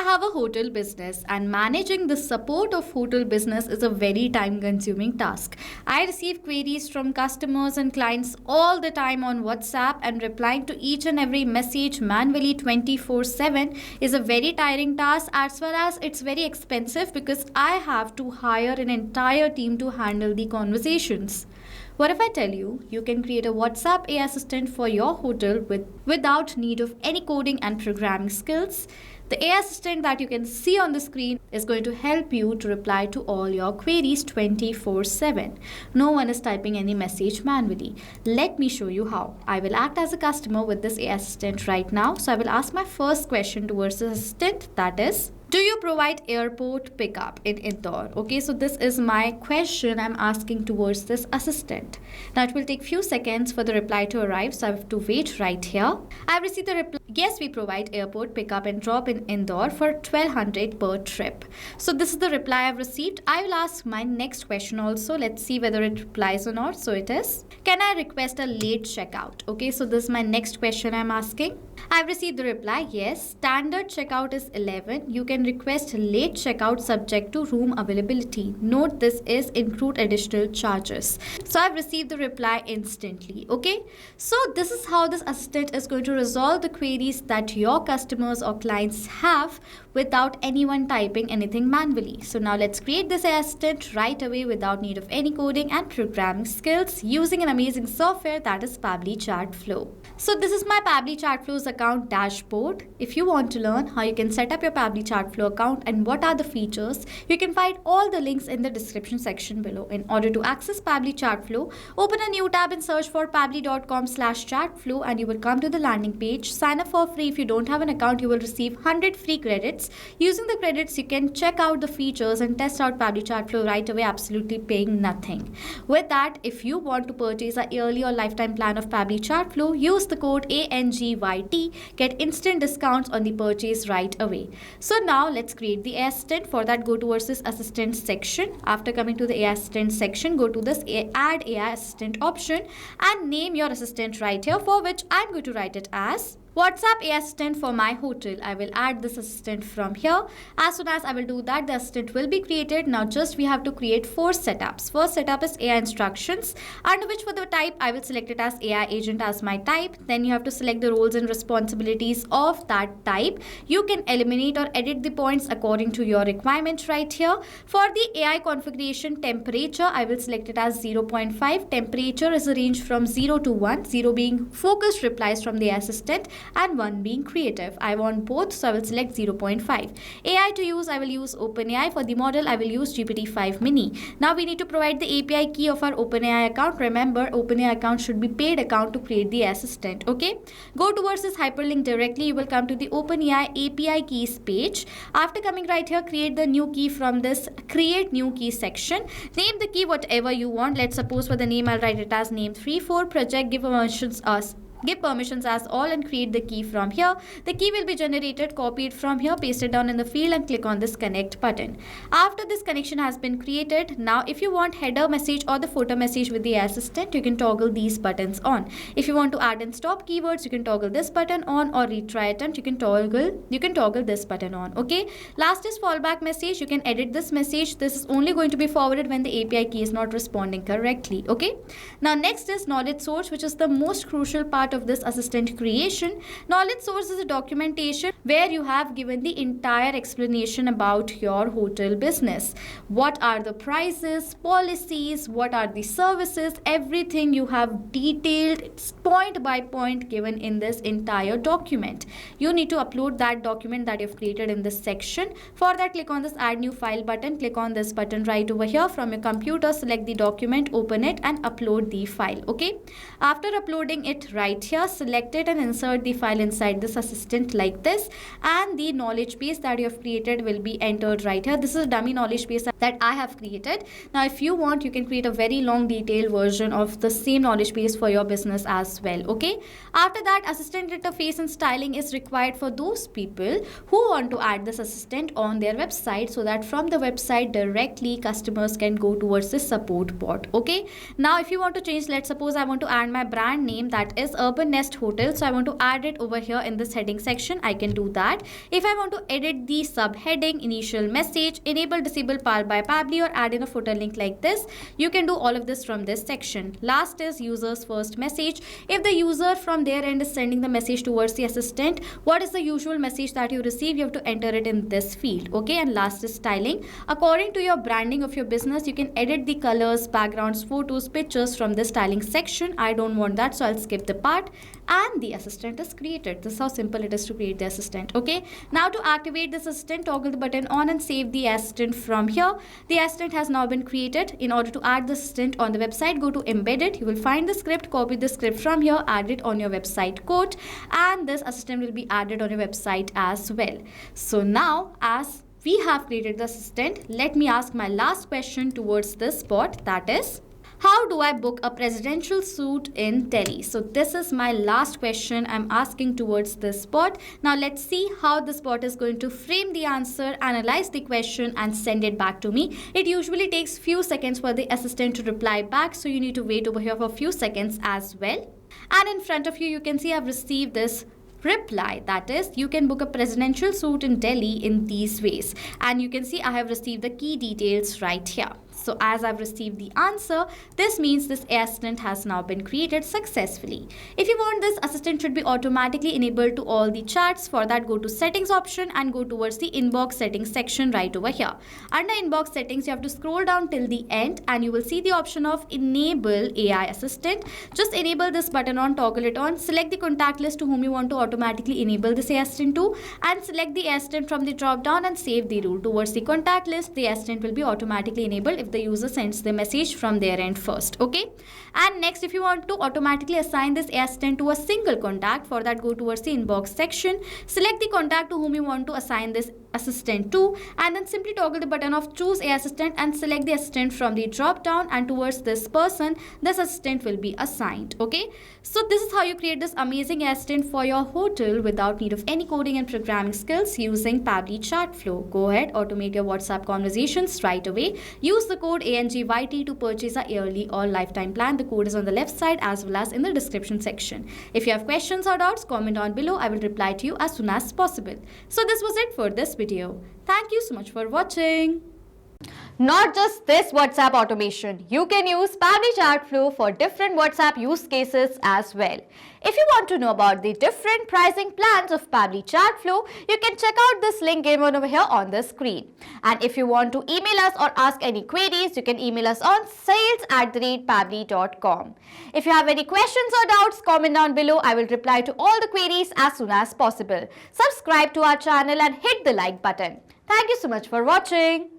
have a hotel business, and managing the support of hotel business is a very time consuming task. I receive queries from customers and clients all the time on WhatsApp, and replying to each and every message manually 24/7 is a very tiring task, as well as it's very expensive because I have to hire an entire team to handle the conversations. What if I tell you you can create a WhatsApp AI assistant for your hotel without need of any coding and programming skills? The AI assistant that you can see on the screen is going to help you to reply to all your queries 24/7. No one is typing any message manually. Let me show you how. I will act as a customer with this AI assistant right now. So I will ask my first question towards the assistant, that is, do you provide airport pickup in Indore? Okay, so this is my question I'm asking towards this assistant. Now it will take few seconds for the reply to arrive, so I have to wait right here. I've received the reply. Yes, we provide airport pickup and drop in Indore for 1200 per trip. So this is the reply I've received. I will ask my next question also. Let's see whether it replies or not. So it is, can I request a late checkout? Okay, so this is my next question I'm asking. I've received the reply. Yes, standard checkout is 11. You can request late checkout subject to room availability. Note this is include additional charges. So I've received the reply instantly. Okay, so this is how this assistant is going to resolve the queries that your customers or clients have without anyone typing anything manually. So now let's create this assistant right away without need of any coding and programming skills using an amazing software, that is Pabbly Chatflow. So this is my Pabbly Chatflow's account dashboard. If you want to learn how you can set up your Pabbly Chatflow account and what are the features, you can find all the links in the description section below. In order to access Pabbly Chatflow, open a new tab and search for pabbly.com/chatflow, and you will come to the landing page. Sign up for free. If you don't have an account, you will receive 100 free credits. Using the credits, you can check out the features and test out Pabbly Chatflow right away, absolutely paying nothing. With that, if you want to purchase a yearly or lifetime plan of Pabbly Chatflow, use the code ANGYT, get instant discounts on the purchase right away. So now let's create the AI assistant. For that, go towards this assistant section. After coming to the AI assistant section, go to this add AI assistant option and name your assistant right here, for which I'm going to write it as WhatsApp AI assistant for my hotel. I will add this assistant from here. As soon as I will do that, the assistant will be created. Now just we have to create 4 setups. First setup is AI instructions, under which for the type I will select it as AI agent as my type. Then you have to select the roles and responsibilities of that type. You can eliminate or edit the points according to your requirement right here. For the AI configuration temperature, I will select it as 0.5. Temperature is a range from 0 to 1, 0 being focused replies from the assistant and 1 being creative. I want both, so I will select 0.5. AI to use, I will use OpenAI. For the model, I will use GPT-5 Mini. Now we need to provide the API key of our OpenAI account. Remember, OpenAI account should be paid account to create the assistant. Okay, go towards this hyperlink directly. You will come to the OpenAI API keys page. After coming right here, create the new key from this create new key section. Name the key whatever you want. Let's suppose for the name I'll write it as name34 project. Give permissions as all and create the key from here. The key will be generated, copy it from here, paste it down in the field and click on this connect button. After this connection has been created, now if you want header message or the footer message with the assistant, you can toggle these buttons on. If you want to add and stop keywords, you can toggle this button on, or retry attempt, you can toggle this button on. Okay, last is fallback message. You can edit this message. This is only going to be forwarded when the API key is not responding correctly. Okay, now next is knowledge source, which is the most crucial part of this assistant creation. Knowledge source is a documentation where you have given the entire explanation about your hotel business. What are the prices, policies, what are the services, everything you have detailed, it's point by point given in this entire document. You need to upload that document that you've created in this section. For that, click on this add new file button, click on this button right over here. From your computer, select the document, open it and upload the file. Okay, after uploading it right here, select it and insert the file inside this assistant like this, and the knowledge base that you have created will be entered right here. This is a dummy knowledge base that I have created. Now if you want, you can create a very long detailed version of the same knowledge base for your business as well. Okay, after that, assistant interface and styling is required for those people who want to add this assistant on their website, so that from the website directly customers can go towards the support bot. Okay, now if you want to change, let's suppose I want to add my brand name, that is Urban Nest Hotel. So I want to add it over here in this heading section. I can do that. If I want to edit the subheading, initial message, enable disable powered by Pabbly, or add in a footer link like this, you can do all of this from this section. Last is user's first message. If the user from their end is sending the message towards the assistant, what is the usual message that you receive? You have to enter it in this field. Okay, and last is styling. According to your branding of your business, you can edit the colors, backgrounds, photos, pictures from this styling section. I don't want that, so I'll skip the part. And the assistant is created. This is how simple it is to create the assistant. Okay, now to activate the assistant, toggle the button on and save the assistant from here. The assistant has now been created. In order to add the assistant on the website, go to embedded. You will find the script, copy the script from here, add it on your website code, and this assistant will be added on your website as well. So now, as we have created the assistant, let me ask my last question towards this bot, that is, how do I book a presidential suite in Delhi? So this is my last question I'm asking towards this bot. Now let's see how this bot is going to frame the answer, analyze the question, and send it back to me. It usually takes few seconds for the assistant to reply back, so you need to wait over here for a few seconds as well. And in front of you, you can see I've received this reply, that is, you can book a presidential suite in Delhi in these ways. And you can see I have received the key details right here. So as I've received the answer, this means this assistant has now been created successfully. If you want this assistant should be automatically enabled to all the chats, for that go to settings option and go towards the inbox settings section right over here. Under inbox settings, you have to scroll down till the end and you will see the option of enable AI assistant. Just enable this button on, toggle it on, select the contact list to whom you want to automatically enable this assistant to, and select the assistant from the drop down and save the rule. Towards the contact list, the assistant will be automatically enabled if the user sends the message from their end first. Okay, and next, if you want to automatically assign this assistant to a single contact, for that go towards the inbox section, select the contact to whom you want to assign this assistant to, and then simply toggle the button of choose a assistant and select the assistant from the drop down, and towards this person this assistant will be assigned. Okay, so this is how you create this amazing assistant for your hotel without need of any coding and programming skills using Pabbly Chatflow. Go ahead, automate your WhatsApp conversations right away. Use the code ANGYT to purchase a yearly or lifetime plan. The code is on the left side as well as in the description section. If you have questions or doubts, comment on below. I will reply to you as soon as possible. So this was it for this video. Thank you so much for watching. Not just this WhatsApp automation, you can use Pabbly Chatflow for different WhatsApp use cases as well. If you want to know about the different pricing plans of Pabbly Chatflow, you can check out this link given over here on the screen. And if you want to email us or ask any queries, you can email us on sales@pabbly.com. If you have any questions or doubts, comment down below. I will reply to all the queries as soon as possible. Subscribe to our channel and hit the like button. Thank you so much for watching.